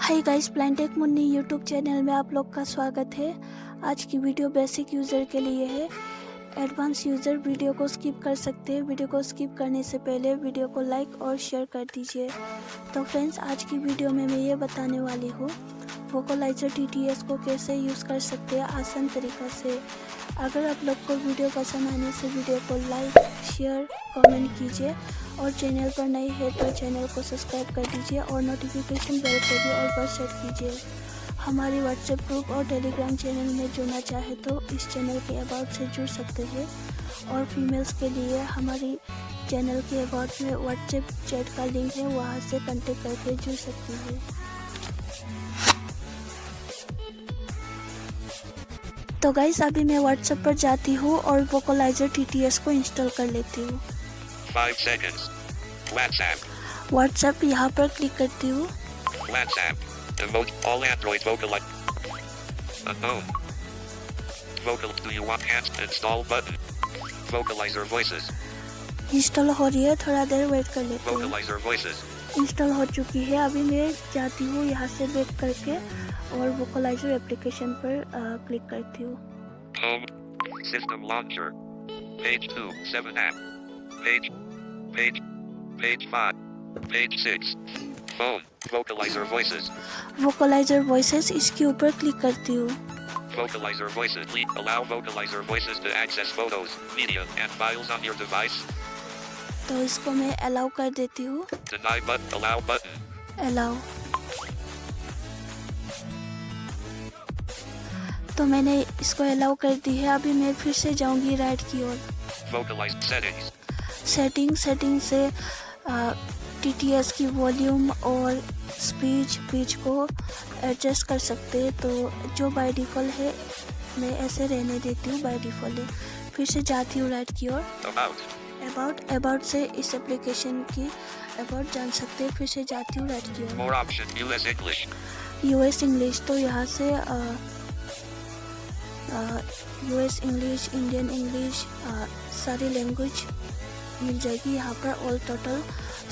हाय guys, Plantech Munni YouTube channel में आप लोग का स्वागत है। आज की वीडियो बेसिक यूज़र के लिए है। एडवांस यूज़र वीडियो को स्किप कर सकते हैं। वीडियो को स्किप करने से पहले वीडियो को लाइक और शेयर कर दीजिए। तो फ्रेंड्स, आज की वीडियो में मैं ये बताने वाली हूँ वोकलाइजर TTS को कैसे यूज़ कर सकते हैं आसान तरीक़ा से। अगर आप लोग को वीडियो पसंद आने से वीडियो को लाइक शेयर कमेंट कीजिए और चैनल पर नए हैं तो चैनल को सब्सक्राइब कर दीजिए और नोटिफिकेशन बेल को भी ऑल पर सेट कीजिए। हमारी व्हाट्सएप ग्रुप और टेलीग्राम चैनल में जुड़ना चाहे तो इस चैनल के अबाउट से जुड़ सकते हैं और फीमेल्स के लिए हमारी चैनल के अबाउट में व्हाट्सएप चैट का लिंक है, वहाँ से कांटेक्ट करके जुड़ सकती है। तो गाइस, अभी मैं व्हाट्सएप पर जाती हूँ और वोकलाइजर TTS को इंस्टॉल कर लेती हूँ। 5 seconds. व्हाट्सएप यहाँ पर क्लिक करती हूँ। WhatsApp. Emote all Android Vocalizer. Unknown. Do you want hands install button? Vocalizer voices. Install हो रही है, थोड़ा देर वेट कर लेते हैं। Vocalizer voices. इंस्टॉल हो चुकी है। अभी मैं जाती हूँ यहाँ से बैक करके और वोकलाइजर एप्लीकेशन पर क्लिक करती हूँ। Home. System launcher. Page 2. 7 app. Page 5. Page 6. Phone. Vocalizer voices. Vocaliser voices, इसके ऊपर क्लिक करती हूँ। Vocalizer voices. Please allow Vocalizer voices to access photos, media, and files on your device. तो इसको मैं अलाउ कर देती हूँ। Deny button. Allow button. Allow. तो मैंने इसको अलाउ कर दी है। अभी मैं फिर से जाऊँगी राइट की ओर। Vocalize settings. सेटिंग से TTS की वॉल्यूम और स्पीच पिच को एडजस्ट कर सकते हैं। तो जो बाय डिफ़ॉल्ट है मैं ऐसे रहने देती हूँ, बाय डिफ़ॉल्ट है। फिर से जाती हूँ राइट की ओर। अबाउट से इस एप्लीकेशन की अबाउट जान सकते हैं। फिर से जाती हूँ राइट की ओर। More option. US English. US English, तो यहाँ से US इंग्लिश, इंडियन इंग्लिश, सारी लैंग्वेज मिल जाएगी यहाँ पर। All total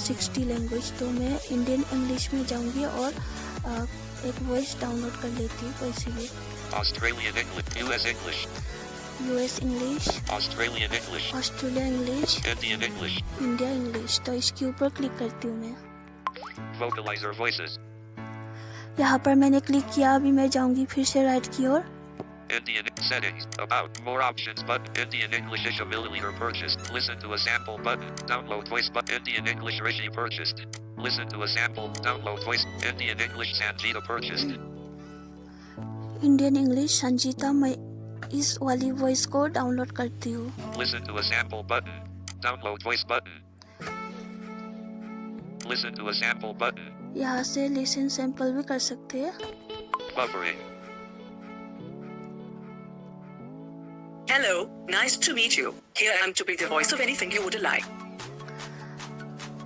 60 language. तो मैं इंडियन इंग्लिश में जाऊँगी और एक वॉइस डाउनलोड कर लेती हूँ कोई सी भी। Australian English. US English. US English, Australian English. Australia English, Indian English. India English. तो इसके ऊपर क्लिक करती हूँ मैं। Vocalizer voices. यहाँ पर मैंने क्लिक किया। अभी मैं जाऊँगी फिर से राइट की ओर। Indian settings. About. More options button. Indian English ish milliliter purchased. Listen to a sample button. Download voice button. Indian English Rishi purchased. Listen to a sample. Download voice. Indian English Sanjita purchased. Indian English Sanjita, मैं इस वाली voice को download करती हूँ। Listen to a sample button. Download voice button. Listen to a sample button. यहाँ से listen sample भी कर सकते हैं। Buffering. Hello, nice to meet you. Here I am to be the voice of anything you would like.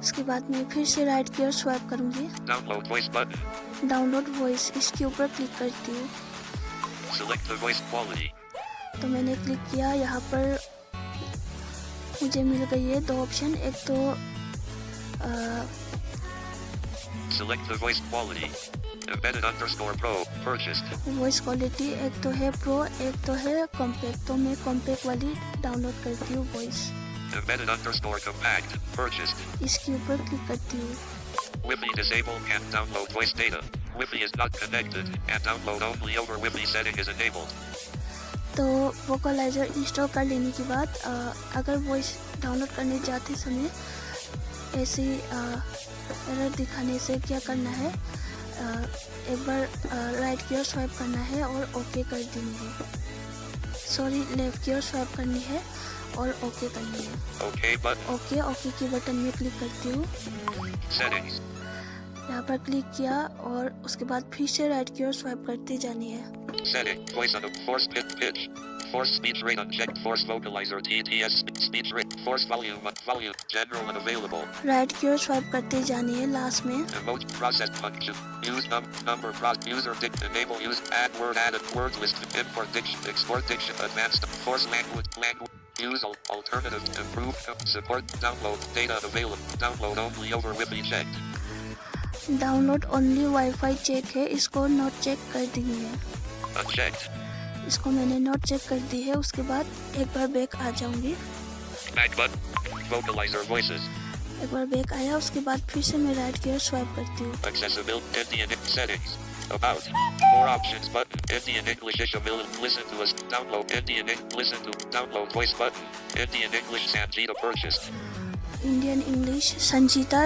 इसके बाद मैं फिर से राइट की ओर स्वाइप करूँगी। Download voice button. Download voice, इसके ऊपर क्लिक करती हूँ। Select the voice quality. तो मैंने क्लिक किया। यहाँ पर मुझे मिल गई है दो ऑप्शन। एक तो Select the voice quality. Embedded _ pro. Purchased. Voice quality, एक तो है प्रो, एक तो है कॉम्पैक्ट। तो मैं कॉम्पैक्ट वाली डाउनलोड करती हूँ वॉइस। Embedded _ compact. Purchased. इसके ऊपर क्लिक करती हूँ। Wi-Fi disabled. Can't download voice data. Wi-Fi is not connected and download only over Wi-Fi setting is enabled. तो वोकलाइजर इंस्टॉल कर लेने के बाद अगर वॉइस डाउनलोड करने जाते समय ऐसी एरर दिखाने से क्या करना है, एक बार राइट की ओर स्वाइप करना है और ओके कर देनी है। सॉरी, लेफ्ट की ओर स्वाइप करनी है और ओके करनी है। ओके के बटन में क्लिक करती हूँ। Settings. यहाँ पर क्लिक किया और उसके बाद फिर से राइट की ओर स्वाइप करते जानी है। Setting. Voice on force pitch. Force speech rate unchecked. Force vocalizer TTS speech rate. Force volume general and available. Right की ओर स्वाइप करते जानी है। लास्ट में Emote process function. Use number user dict enable use add added word list import diction export diction advanced force language use alternative improve support download data available download only over Wi-Fi checked. Download only WiFi check है, इसको not check कर दी है। Unchecked. इसको मैंने not check कर दी है। उसके बाद एक बार बैक आ जाऊंगी। Back button. Vocalizer voices. एक बार बैक आया, उसके बाद फिर से मैं राइट की ओर स्वाइप करती हूँ। Accessibility. Indian settings. About. More options button. Indian English ability. Listen to us. Download Indian. Listen to. Download voice button. Indian English Sanjita purchased. Indian English Sanjita,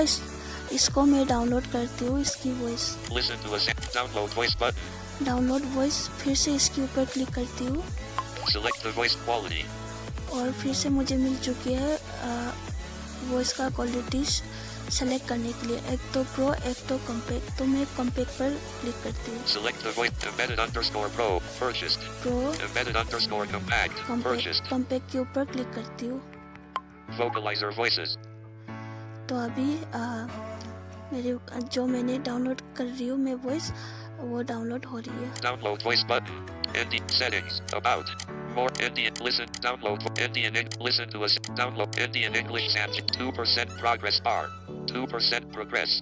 इसको मैं डाउनलोड करती हूँ, इसकी voice. Listen to us. Download voice button. Download voice, फिर से इसके ऊपर click करती हूँ Select the voice quality. और फिर से मुझे मिल चुकी है वॉइस का क्वालिटी सेलेक्ट करने के लिए। एक तो प्रो, एक तो कॉम्पैक्ट। तो मैं कॉम्पैक्ट पर क्लिक करती हूँ। Select the voice. Embedded underscore pro. Purchased. Pro Embedded underscore compact. Purchased. Compact के ऊपर क्लिक करती हूँ। Vocalizer voices. तो अभी मेरे जो मैंने डाउनलोड कर रही हूँ मैं वॉइस, वो डाउनलोड हो रही है। Download voice button. Indian settings. About. More Indian. Listen. Download Indian. Listen to us. Download Indian English Sanjit. 2% progress bar. 2% progress.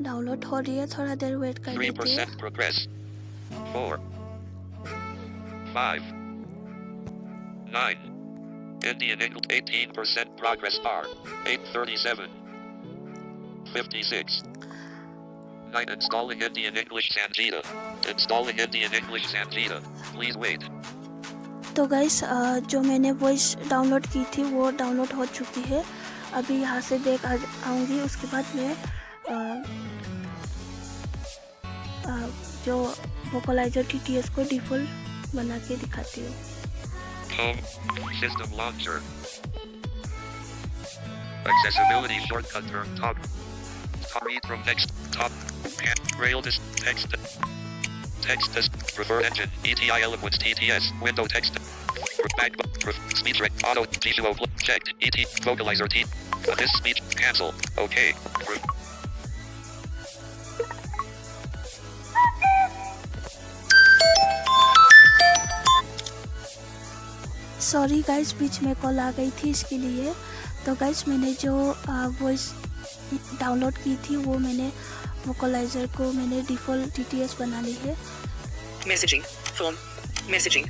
Download हो रही है, थोड़ा देर वेट कर लेते 3% हैं। progress. 4. 5. 9. Indian English 18% progress bar. 837. 56. 9. Installing Indian English Sanjita. Installing Indian English Sanjita. Please wait. तो guys जो मैंने वॉइस डाउनलोड की थी वो डाउनलोड हो चुकी है। अभी यहाँ से बैक आऊँगी। उसके बाद मैं जो वोकलाइजर TTS को डिफ़ॉल्ट बना के दिखाती हूँ। Home. System launcher. Accessibility shortcut term top. Read from next top. Rail text. Preferred engine. ETI Eloquence TTS. Window text. Back. Speech rate. Auto. Visual. Checked. ET. Vocalizer T. This speech. Cancel. Okay. Sorry guys, बीच में call आ गई थी इसके लिए। तो guys मैंने जो voice download की थी वो मैंने वोकलाइजर को मैंने डिफ़ॉल्ट TTS बना ली है। Messaging. Phone. Messaging.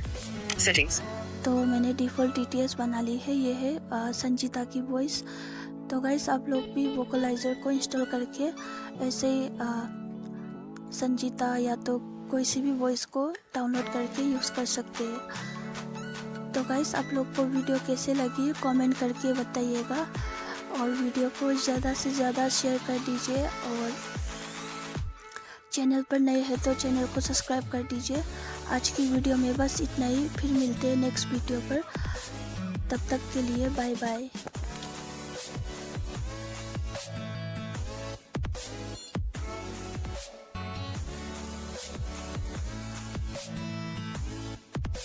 Settings. तो मैंने डिफ़ॉल्ट TTS बना ली है। ये है संजीता की वॉइस। तो गाइस आप लोग भी वोकलाइजर को इंस्टॉल करके ऐसे संजीता या तो कोई सी भी वॉइस को डाउनलोड करके यूज़ कर सकते हैं। तो गाइस आप लोग को वीडियो कैसे लगी कमेंट करके बताइएगा और वीडियो को ज़्यादा से ज़्यादा शेयर कर दीजिए और चैनल पर नए हैं तो चैनल को सब्सक्राइब कर दीजिए। आज की वीडियो में बस इतना ही, फिर मिलते हैं नेक्स्ट वीडियो पर। तब तक के लिए बाय बाय।